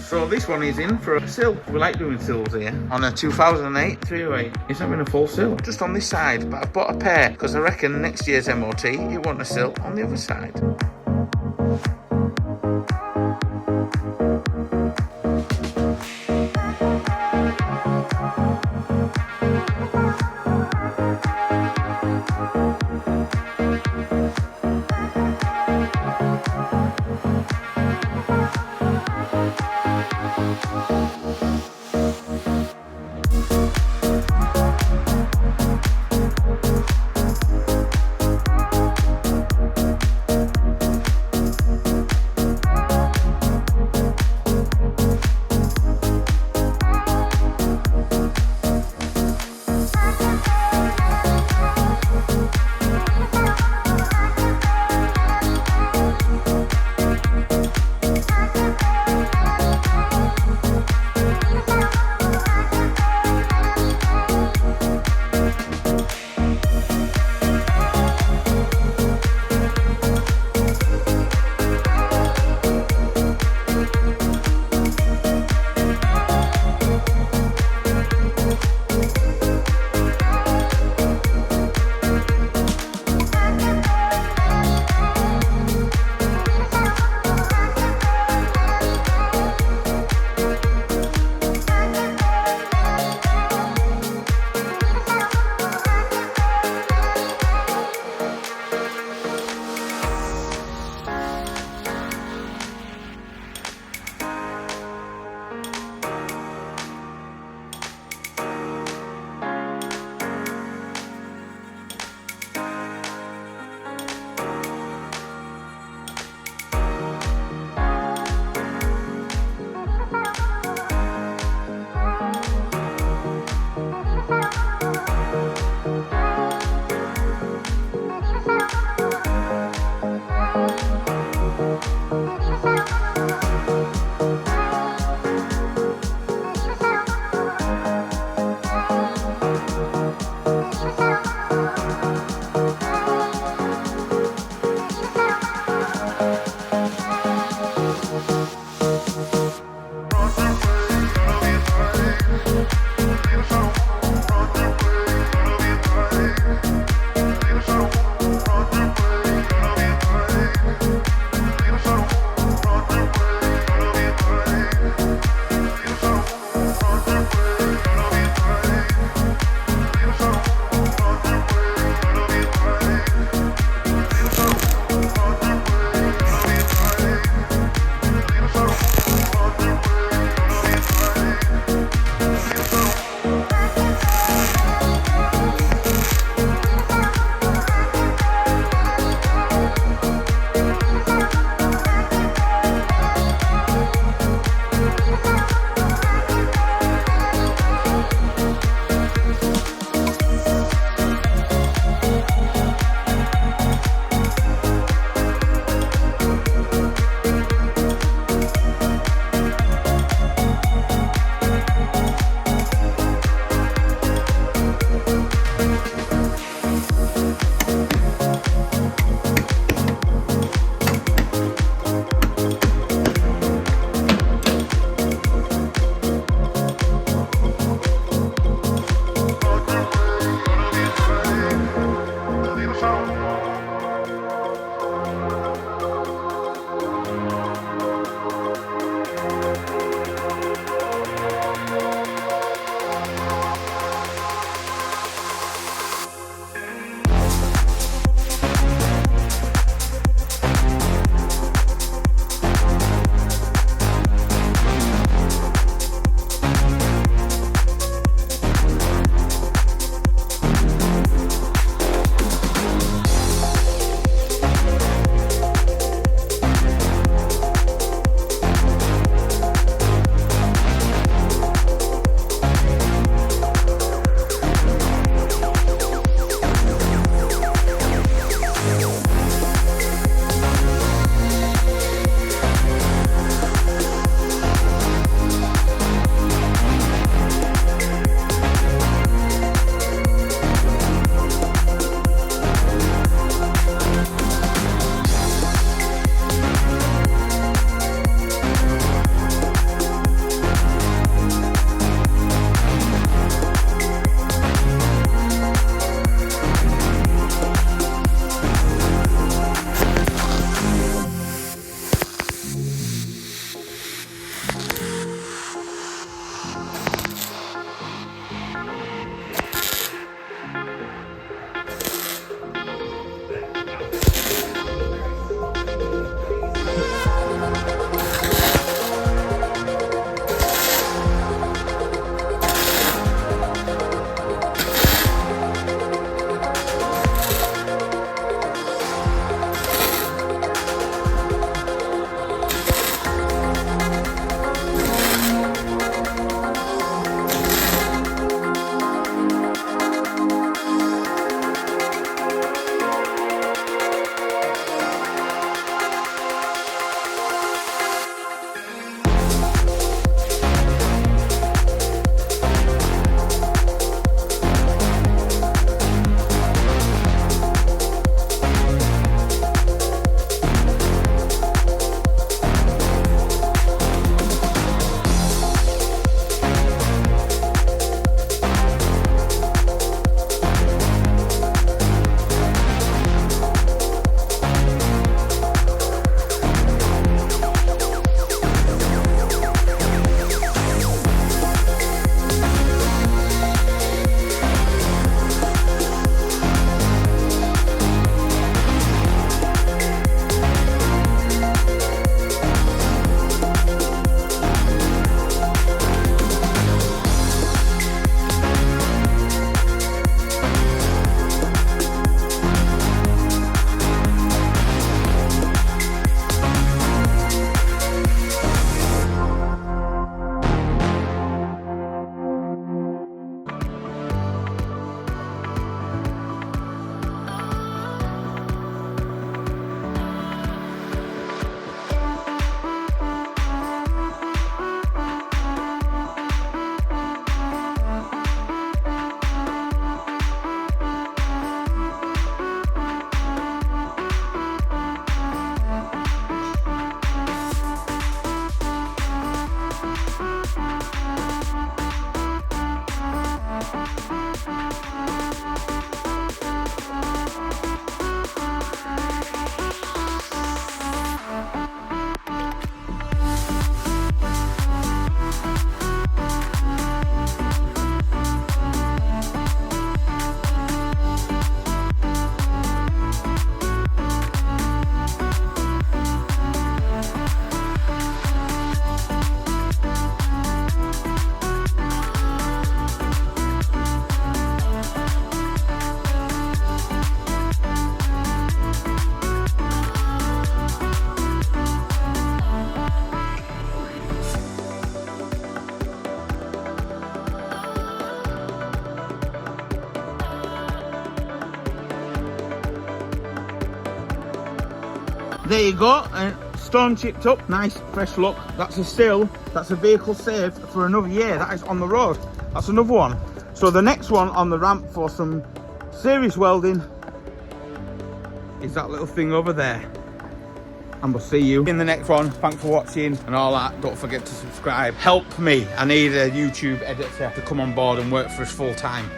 So this one is in for a sill. We like doing sills here. On a 2008 308. It's having a full sill. Just on this side, but I've bought a pair because I reckon next year's MOT it want a sill on the other side. There you go, stone chipped up, nice fresh look. That's a Sill, that's a vehicle saved for another year. That is on the road. That's another one. So the next one on the ramp for some serious welding is that little thing over there. And we'll see you in the next one. Thanks for watching and all that. Don't forget to subscribe. Help me. I need a YouTube editor to come on board and work for us full time.